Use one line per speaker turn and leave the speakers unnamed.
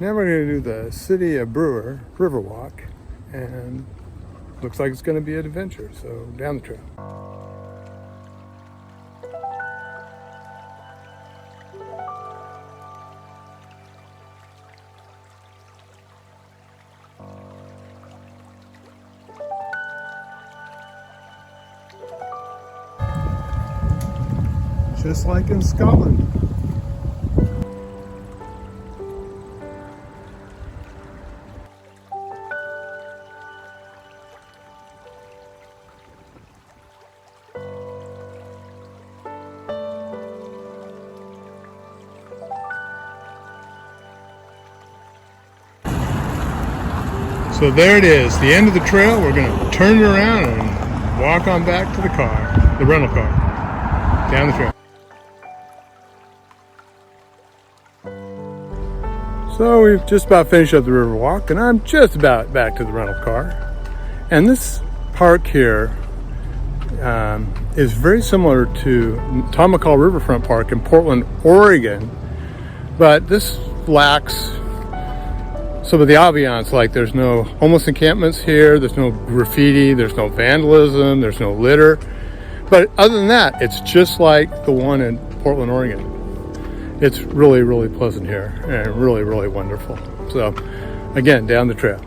Now we're going to do the City of Brewer River Walk, and looks like it's going to be an adventure, so down the trail. Just like in Scotland. So there it is, the end of the trail. We're going to turn it around and walk on back to the car, the rental car, down the trail. So we've just about finished up the river walk, and I'm just about back to the rental car. And this park here is very similar to McCall Waterfront Park in Portland, Oregon, but this lacks some of the ambiance. Like, there's no homeless encampments here, there's no graffiti, there's no vandalism, there's no litter. But other than that, it's just like the one in Portland, Oregon. It's really, really pleasant here and really, really wonderful. So again, down the trail.